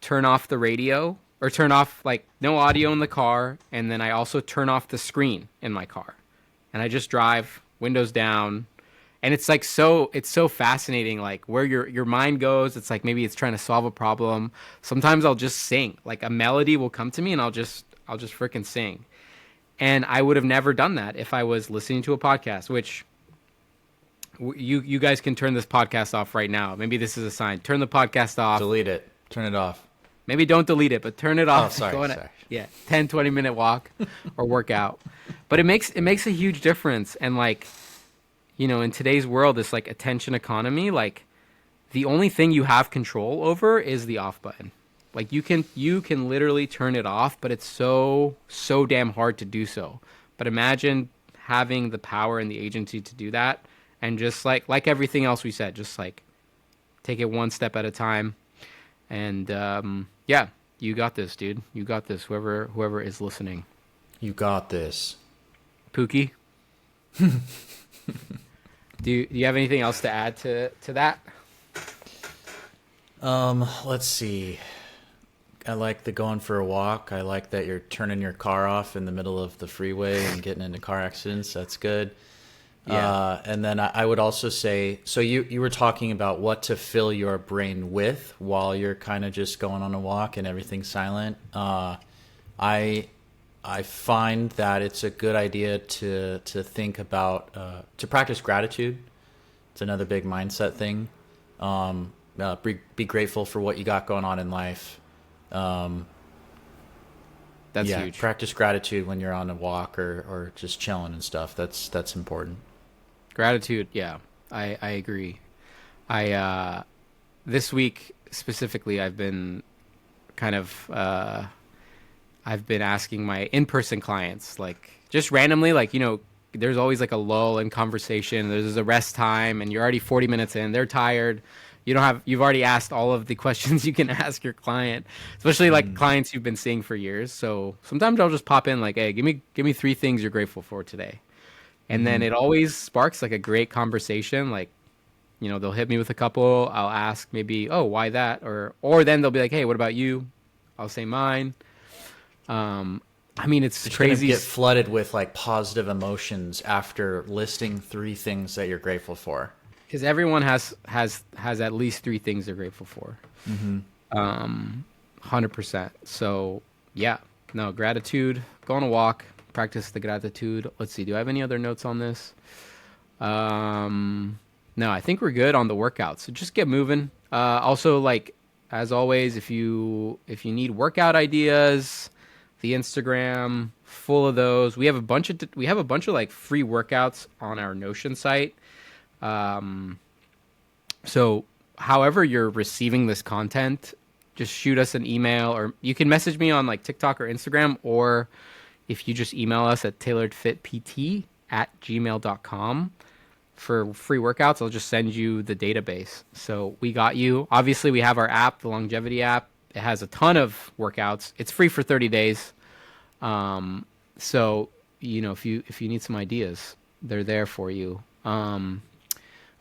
turn off the radio, or turn off like no audio in the car, and then I also turn off the screen in my car, and I just drive windows down. And it's like, it's so fascinating, like where your mind goes. It's like maybe it's trying to solve a problem. Sometimes I'll just sing, like a melody will come to me, and I'll just freaking sing. And I would have never done that if I was listening to a podcast, which you guys can turn this podcast off right now. Maybe this is a sign. Turn the podcast off. Delete it. Turn it off. Maybe don't delete it, but turn it Oh, off and sorry, go on a, sorry. yeah, 10 20 minute walk or workout. But it makes a huge difference. And like, in today's world, this like attention economy, like the only thing you have control over is the off button. Like you can literally turn it off, but it's so damn hard to do so. But imagine having the power and the agency to do that, and just like everything else we said, just like take it one step at a time. And yeah, you got this, dude. You got this. Whoever is listening, You got this. Pookie. Do you have anything else to add to that? Let's see. I like the going for a walk. I like that you're turning your car off in the middle of the freeway and getting into car accidents. That's good. Yeah. And then I would also say, so you were talking about what to fill your brain with while you're kind of just going on a walk and everything's silent. I I find that it's a good idea to think about to practice gratitude. It's another big mindset thing. Be grateful for what you got going on in life. Um, That's yeah, huge. practice gratitude when you're on a walk or just chilling and stuff. That's important. Gratitude. Yeah, I agree. I this week specifically, I've been kind of I've been asking my in-person clients, like just randomly, like, there's always like a lull in conversation. There's a rest time, and you're already 40 minutes in. They're tired. You've already asked all of the questions you can ask your client, especially like Mm, clients you've been seeing for years. So sometimes I'll just pop in like, hey, give me three things you're grateful for today. And then mm-hmm. it always sparks like a great conversation. Like, they'll hit me with a couple. I'll ask maybe, oh, why that? Or then they'll be like, hey, what about you? I'll say mine. Um, I mean, it's You're just gonna crazy get flooded with like positive emotions after listing three things that you're grateful for. because everyone has at least three things they're grateful for. Mm-hmm. 100%. So yeah, no, gratitude. Go on a walk. Practice the gratitude. Let's see. Do I have any other notes on this? No, I think we're good on the workouts. So just get moving. Also, like as always, if you need workout ideas, the Instagram full of those. We have a bunch of like free workouts on our Notion site. Um, so however you're receiving this content, just shoot us an email, or you can message me on like TikTok or Instagram, or if you just email us at tailoredfitpt@gmail.com for free workouts, I'll just send you the database. So we got you. Obviously, we have our app, the longevity app. It has a ton of workouts. It's free for 30 days. Um, so if you need some ideas, they're there for you.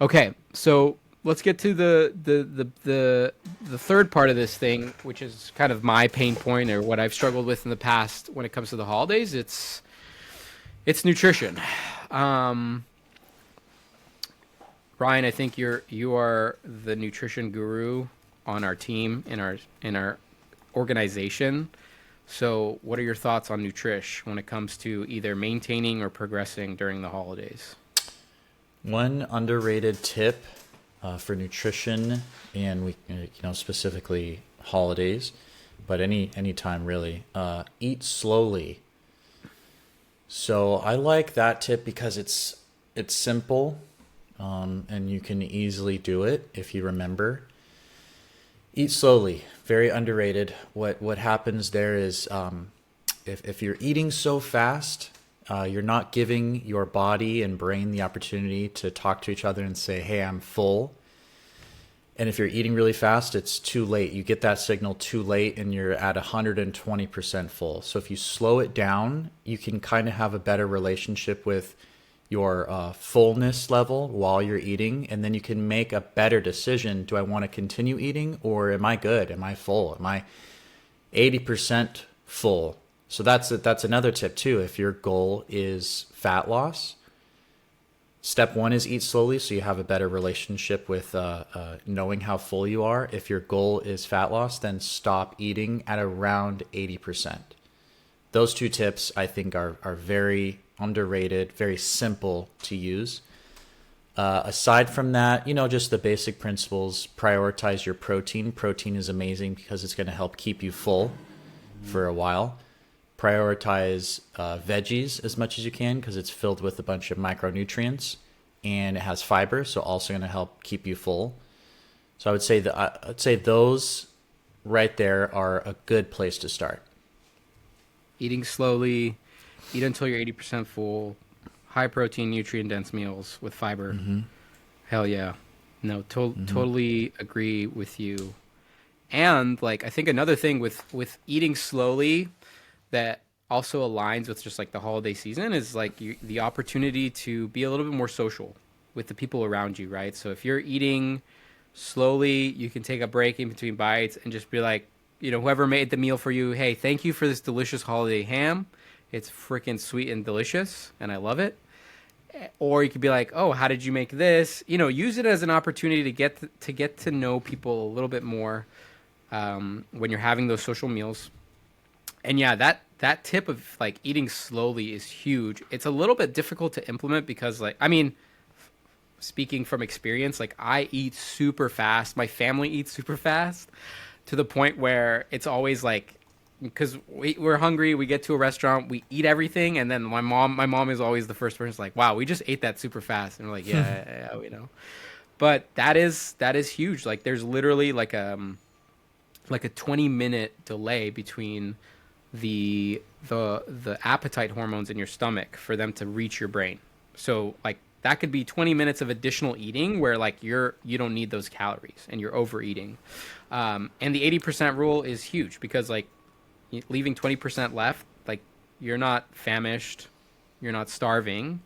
Okay, so let's get to the third part of this thing, which is kind of my pain point or what I've struggled with in the past when it comes to the holidays. It's nutrition. Um, Ryan, I think you are the nutrition guru on our team in our organization. So, what are your thoughts on nutrition when it comes to either maintaining or progressing during the holidays? One underrated tip for nutrition, and specifically holidays, but any time really, eat slowly. So I like that tip because it's simple, and you can easily do it if you remember. Eat slowly, very underrated. What happens there is if you're eating so fast, you're not giving your body and brain the opportunity to talk to each other and say, "Hey, I'm full." And if you're eating really fast, it's too late. You get that signal too late and you're at 120% full. So if you slow it down, you can kind of have a better relationship with your fullness level while you're eating. And then you can make a better decision. Do I want to continue eating, or am I good? Am I full? Am I 80% full? So that's another tip too. If your goal is fat loss, step one is eat slowly, so you have a better relationship with knowing how full you are. If your goal is fat loss, then stop eating at around 80%. Those two tips I think are very underrated, very simple to use. Aside from that, just the basic principles: prioritize your protein. Protein is amazing because it's going to help keep you full for a while. Prioritize veggies as much as you can because it's filled with a bunch of micronutrients and it has fiber, so also going to help keep you full. So I'd say those right there are a good place to start. Eating slowly, eat until you're 80% full, high protein, nutrient dense meals with fiber. Mm-hmm. Hell yeah. No, Mm-hmm. totally agree with you. And like I think another thing with eating slowly that also aligns with just like the holiday season is like the opportunity to be a little bit more social with the people around you, right? So if you're eating slowly, you can take a break in between bites and just be like, whoever made the meal for you, hey, thank you for this delicious holiday ham. It's freaking sweet and delicious, and I love it. Or you could be like, oh, how did you make this? Use it as an opportunity to get to know people a little bit more when you're having those social meals. And yeah, that tip of like eating slowly is huge. It's a little bit difficult to implement because like I mean, speaking from experience, like I eat super fast. My family eats super fast to the point where it's always like because we're hungry, we get to a restaurant, we eat everything, and then my mom is always the first person who's like, "Wow, we just ate that super fast," and we're like, "Yeah, yeah, yeah, we know." But that is huge. Like there's literally like a 20-minute delay between the appetite hormones in your stomach for them to reach your brain. So like that could be 20 minutes of additional eating where like you don't need those calories and you're overeating. And the 80% rule is huge because like leaving 20% left, like you're not famished, you're not starving.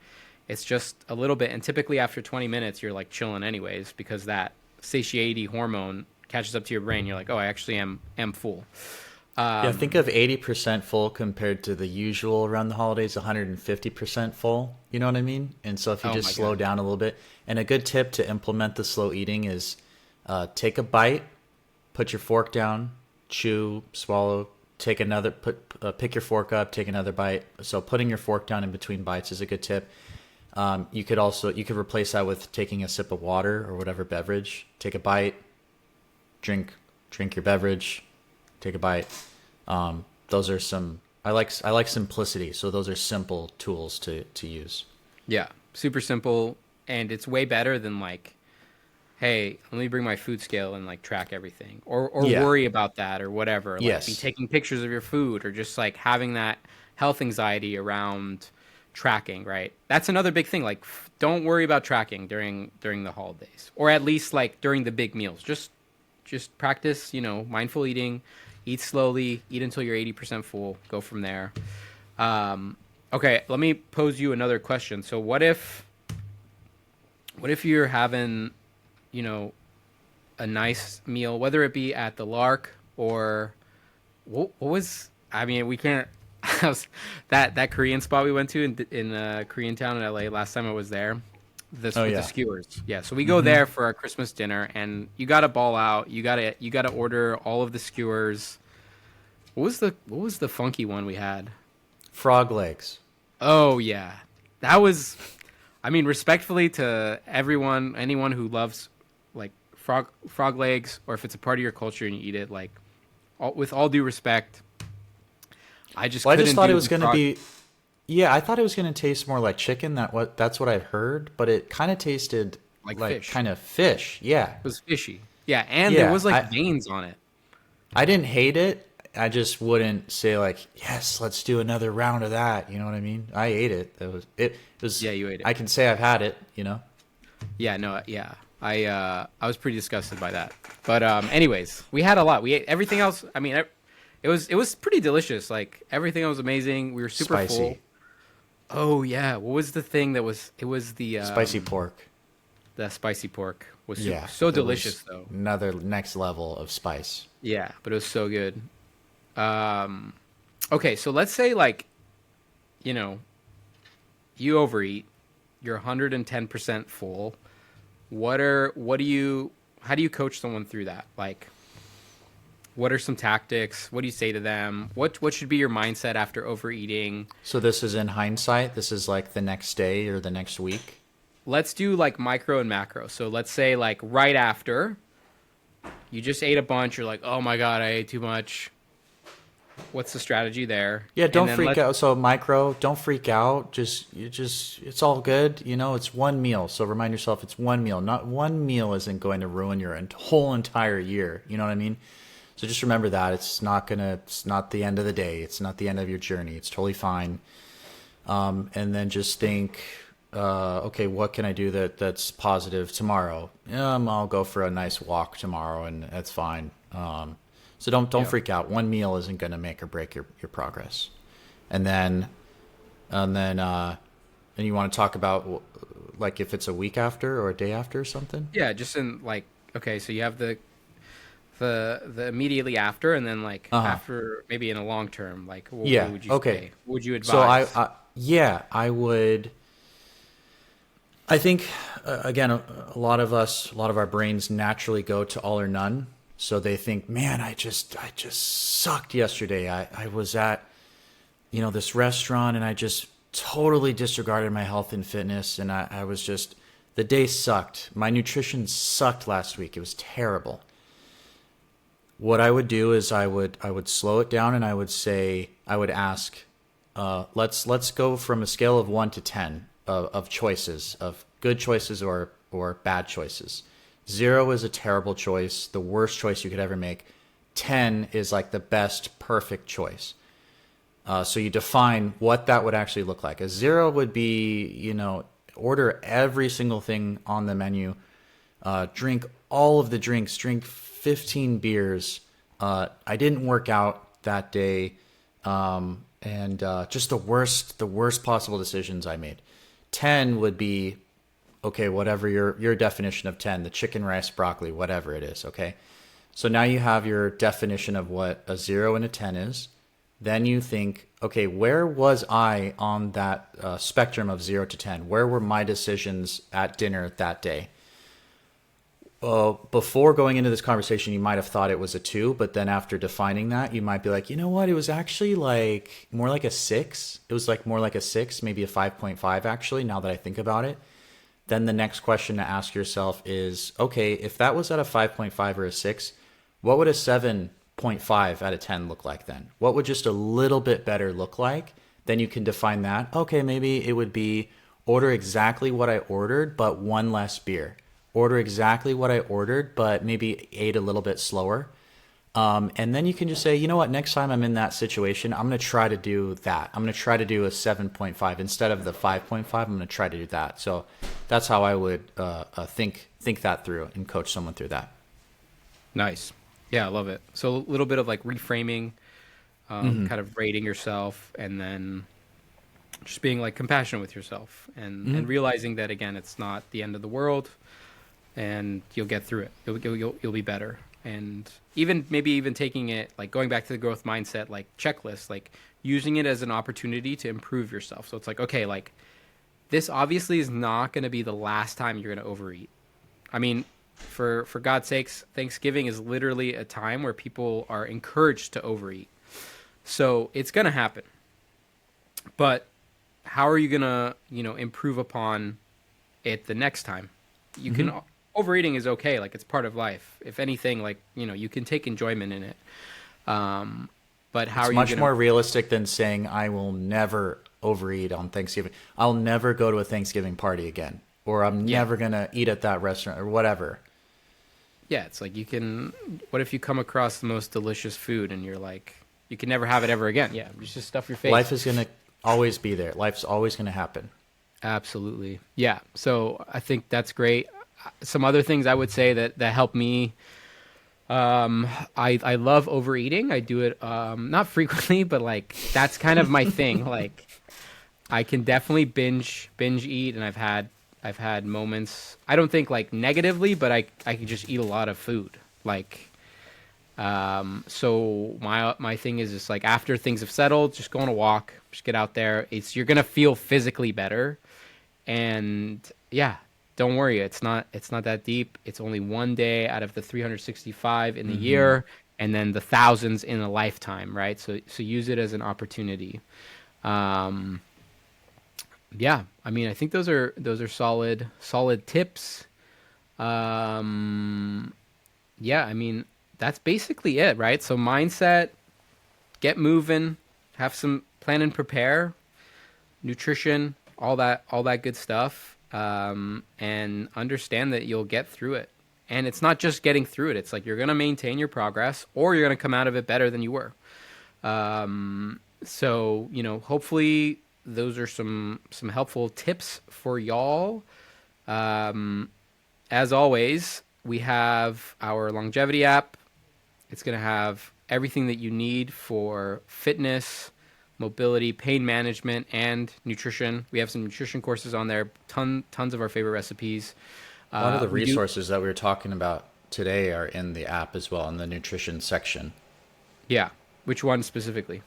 It's just a little bit, and typically after 20 minutes you're like chilling anyways because that satiety hormone catches up to your brain. You're like, oh, I actually am full. Yeah, think of 80% full compared to the usual around the holidays, 150% full. You know what I mean? And so if you Oh just my slow god. down a little bit, and a good tip to implement the slow eating is take a bite, put your fork down, chew, swallow, take another, pick your fork up, take another bite. So putting your fork down in between bites is a good tip. You could replace that with taking a sip of water or whatever beverage. Take a bite, drink your beverage, take a bite. Those are some. I like simplicity, so those are simple tools to use. Yeah, super simple, and it's way better than like, hey, let me bring my food scale and like track everything, or Yeah. worry about that or whatever. Like, be Yes. taking pictures of your food, or just like having that health anxiety around tracking. Right, that's another big thing. Like, don't worry about tracking during the holidays, or at least like during the big meals. Just practice, mindful eating. Eat slowly. Eat until you're 80% full. Go from there. Okay, let me pose you another question. So what if you're having, you know, a nice meal, whether it be at the Lark or what was? I mean, we can't. That Korean spot we went to in Koreatown in LA last time I was there. This Oh with the yeah. skewers. Yeah, so we go there for our Christmas dinner, and you got to ball out. You got to order all of the skewers. What was the funky one we had? Frog legs. Oh yeah, that was. I mean, respectfully to anyone who loves like frog legs, or if it's a part of your culture and you eat it, like with all due respect, I just Well, I just couldn't thought it do was the going to frog be. Yeah, I thought it was going to taste more like chicken. That's what I've heard, but it kind of tasted like like fish. kind of fish. Yeah. It was fishy. Yeah, and there Yeah. was like I veins on it. I didn't hate it. I just wouldn't say like, yes, let's do another round of that. You know what I mean? I ate it. It was. Yeah, you ate it. I can say I've had it. You know. Yeah, no, yeah. I was pretty disgusted by that. But anyways, we had a lot. We ate everything else. I mean, it was pretty delicious. Like everything was amazing. We were super full. Spicy. Oh yeah, what was the thing that was? It was Spicy pork. the spicy pork was Yeah. so It was delicious though. another next level of spice. Yeah, but it was so good. Um, okay, so let's say like you know you overeat, you're 110% full. What do you how do you coach someone through that? Like, what are some tactics? What do you say to them? What should be your mindset after overeating? So this is in hindsight. This is like the next day or the next week. Let's do like micro and macro. So let's say like right after you just ate a bunch, you're like, "Oh my god, I ate too much." What's the strategy there? Yeah, And don't then freak let out. So micro, don't freak out. It's all good. You know, it's one meal. So remind yourself, it's one meal. Not one meal isn't going to ruin your whole entire year. You know what I mean? So just remember that it's not the end of the day. It's not the end of your journey. It's totally fine. And then just think, okay, what can I do that's positive tomorrow? I'll go for a nice walk tomorrow, and that's fine. So don't yeah. freak out. One meal isn't going to make or break your progress. And then and you want to talk about like if it's a week after or a day after or something? Yeah, just in like okay, so you have the immediately after, and then like Uh-huh. after maybe in a long term, like what Yeah. would you Okay. say? What would you So advise? yeah, I would. I think again, a lot of us, a lot of our brains naturally go to all or none. So they think, man, I just sucked yesterday. I was at, this restaurant and I just totally disregarded my health and fitness. And I was just, the day sucked. My nutrition sucked last week. It was terrible. What I would do is I would slow it down and I would ask, let's go from a scale of 1 to 10 of choices, of good choices or or bad choices. 0 is a terrible choice, the worst choice you could ever make. 10 is like the best, perfect choice. So you define what that would actually look like. A 0 would be, order every single thing on the menu, drink all of the drinks, drink 15 beers. I didn't work out that day, and just the worst possible decisions I made. 10 would be, okay, whatever your definition of 10, the chicken, rice, broccoli, whatever it is, okay? So now you have your definition of what a 0 and a 10 is. Then you think, okay, where was I on that spectrum of 0 to 10? Where were my decisions at dinner that day? Before going into this conversation, you might have thought it was a 2, but then after defining that, you might be like, you know what? It was actually like more like a 6. It was like more like a 6, maybe a 5.5 actually, now that I think about it. Then the next question to ask yourself is, okay, if that was at a 5.5 or a 6, what would a 7.5 out of 10 look like then? What would just a little bit better look like? Then you can define that. Okay, maybe it would be order exactly what I ordered, but one less beer. Order exactly what I ordered, but maybe ate a little bit slower. And then you can just say, you know what, next time I'm in that situation, I'm going to try to do that. I'm going to try to do a 7.5 instead of the 5.5. I'm going to try to do that. So that's how I would think that through and coach someone through that. Nice. Yeah, I love it. So a little bit of like reframing, kind of rating yourself, and then just being like compassionate with yourself, and realizing that again, it's not the end of the world, and you'll get through it. You'll be better. And maybe even taking it, like going back to the growth mindset, like checklist, like using it as an opportunity to improve yourself. So it's like, okay, like this obviously is not going to be the last time you're going to overeat. I mean, for God's sakes, Thanksgiving is literally a time where people are encouraged to overeat. So it's going to happen. But how are you going to, improve upon it the next time? You can overeating is okay, like it's part of life. If anything, like, you can take enjoyment in it. But how It's are you much going to more realistic than saying I will never overeat on Thanksgiving. I'll never go to a Thanksgiving party again, or I'm Yeah. never going to eat at that restaurant or whatever. Yeah, it's like what if you come across the most delicious food and you're like, you can never have it ever again? Yeah, just stuff your face. Life is going to always be there. Life's always going to happen. Absolutely. Yeah. So I think that's great. Some other things I would say that help me. I love overeating. I do it not frequently, but like that's kind of my thing. Like I can definitely binge eat, and I've had moments. I don't think like negatively, but I can just eat a lot of food. Like so my thing is just like after things have settled, just go on a walk, just get out there. You're gonna feel physically better, and yeah, don't worry. It's not that deep. It's only one day out of the 365 in the year, and then the thousands in a lifetime, right? So use it as an opportunity. Um, yeah, I mean, I think those are solid tips. Um, yeah, I mean, that's basically it, right? So mindset, get moving, have some plan and prepare, nutrition, all that good stuff, and understand that you'll get through it. And it's not just getting through it. It's like you're gonna maintain your progress, or you're gonna come out of it better than you were. So hopefully those are some helpful tips for y'all. Um, as always, we have our longevity app. It's going to have everything that you need for fitness, mobility, pain management, and nutrition. We have some nutrition courses on there, tons of our favorite recipes. A lot of the We do, resources that we were talking about today are in the app as well, in the nutrition section. yeah. Which one specifically?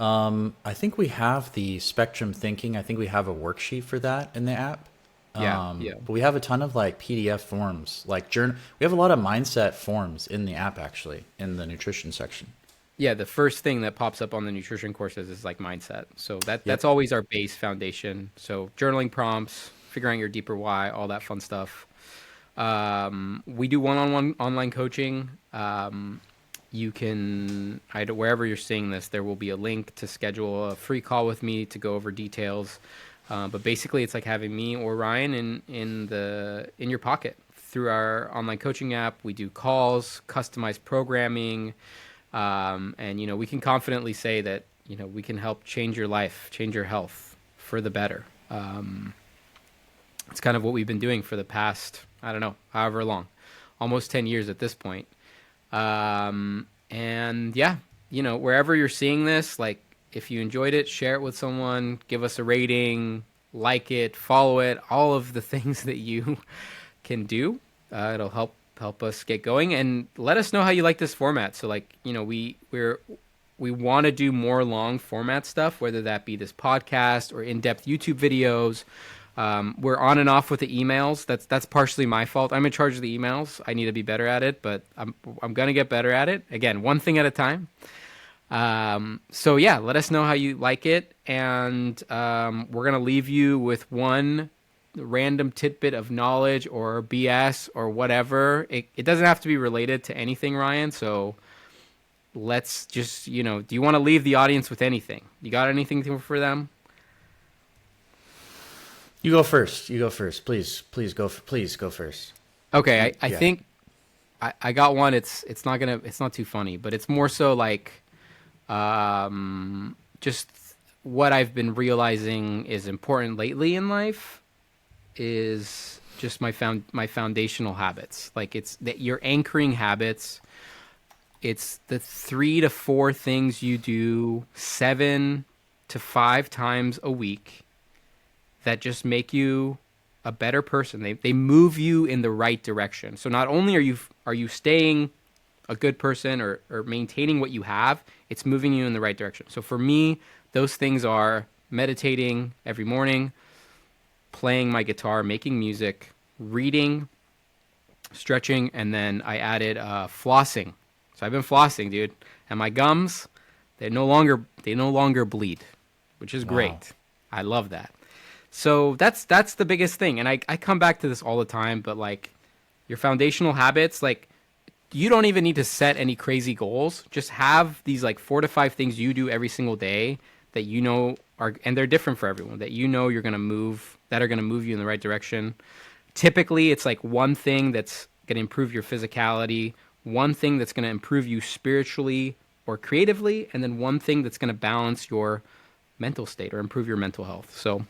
I think we have the spectrum thinking. I think we have a worksheet for that in the app. Yeah, yeah. But we have a ton of like PDF forms, like journal. We have a lot of mindset forms in the app actually, in the nutrition section. Yeah, the first thing that pops up on the nutrition courses is like mindset. So that's always our base foundation. So journaling prompts, figuring out your deeper why, all that fun stuff. We do one-on-one online coaching. You can, wherever you're seeing this, there will be a link to schedule a free call with me to go over details. But basically, it's like having me or Ryan in your pocket through our online coaching app. We do calls, customized programming, and we can confidently say that we can help change your life, change your health for the better. It's kind of what we've been doing for the past, I don't know, however long, almost 10 years at this point. And yeah, wherever you're seeing this, like if you enjoyed it, share it with someone, give us a rating, like it, follow it, all of the things that you can do. It'll help us get going, and let us know how you like this format. So like, we want to do more long format stuff, whether that be this podcast or in-depth YouTube videos. We're on and off with the emails. That's partially my fault. I'm in charge of the emails. I need to be better at it, but I'm gonna get better at it. Again, one thing at a time. So yeah, let us know how you like it, and we're gonna leave you with one random tidbit of knowledge or BS or whatever. It doesn't have to be related to anything, Ryan. So let's just, do you want to leave the audience with anything? You got anything for them? You go first. You go first. Please go. Please go first. Okay, You, I yeah. think I got one. It's not too funny, but it's more so like just what I've been realizing is important lately in life is just my foundational habits. Like it's that you're anchoring habits. It's the 3 to 4 things you do 7 to 5 times a week that just make you a better person. They move you in the right direction. So not only are you staying a good person or maintaining what you have, it's moving you in the right direction. So for me, those things are meditating every morning, playing my guitar, making music, reading, stretching, and then I added flossing. So I've been flossing, dude, and my gums they no longer bleed, which is Wow. great. I love that. So that's the biggest thing, and I come back to this all the time. But like your foundational habits, like you don't even need to set any crazy goals. Just have these like 4 to 5 things you do every single day that are, and they're different for everyone, that you're gonna move, that are gonna move you in the right direction. Typically, it's like one thing that's gonna improve your physicality, one thing that's gonna improve you spiritually or creatively, and then one thing that's gonna balance your mental state or improve your mental health. So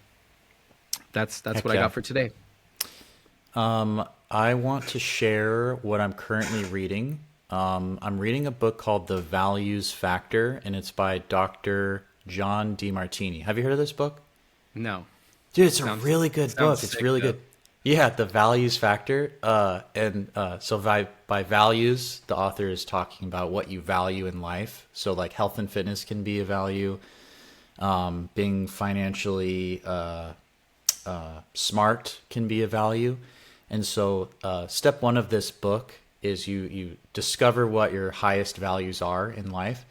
that's Heck what I yeah. got for today. I want to share what I'm currently reading. I'm reading a book called The Values Factor, and it's by Dr. John DeMartini. Have you heard of this book? No, Dude, it's a sounds really good sounds book. It's sick really though. good. Yeah, The Values Factor. So by values, the author is talking about what you value in life. So like health and fitness can be a value. Being financially smart can be a value. And so step one of this book is you discover what your highest values are in life.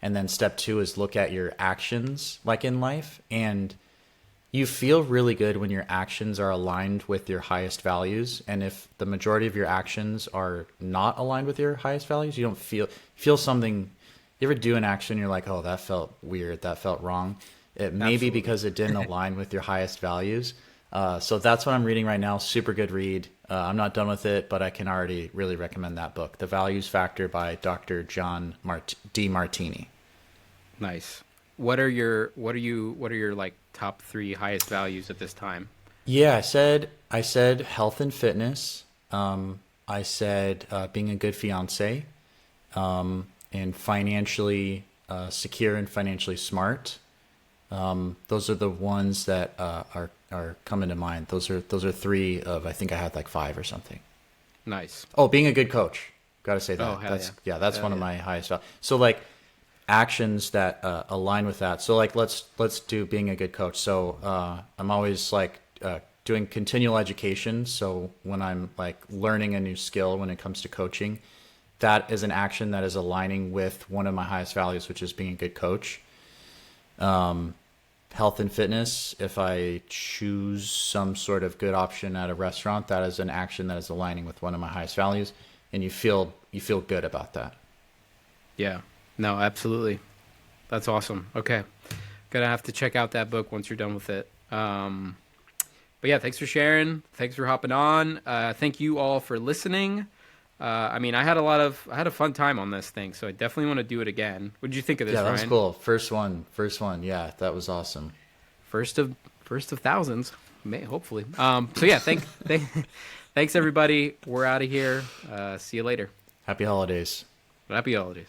And then step two is look at your actions like in life. And you feel really good when your actions are aligned with your highest values. And if the majority of your actions are not aligned with your highest values, you don't feel something. You ever do an action, you're like, oh, that felt weird, that felt wrong. It may be Absolutely. because it didn't align with your highest values. So that's what I'm reading right now. Super good read. I'm not done with it, but I can already really recommend that book, The Values Factor by Dr. John DeMartini. Nice. What are your like top 3 highest values at this time? Yeah, I said health and fitness. I said being a good fiance, and financially secure and financially smart. Those are the ones that are coming to mind. Those are three of, I think I had like five or something. Nice. Oh, being a good coach. Got to say Oh, that. hell yeah. That's Hell one of yeah. my highest values. So like actions that align with that. So like let's do being a good coach. So I'm always like doing continual education. So when I'm like learning a new skill when it comes to coaching, that is an action that is aligning with one of my highest values, which is being a good coach. Health and fitness, if I choose some sort of good option at a restaurant, that is an action that is aligning with one of my highest values, and you feel good about that. Yeah. No, absolutely. That's awesome. Okay. Gonna have to check out that book once you're done with it. But yeah, thanks for sharing. Thanks for hopping on. Thank you all for listening. I mean, I had a fun time on this thing, so I definitely want to do it again. What did you think of Yeah, this, that was Ryan? cool. First one. Yeah, that was awesome. First of thousands, hopefully. So yeah, thanks everybody. We're out of here. See you later. Happy holidays. Happy holidays.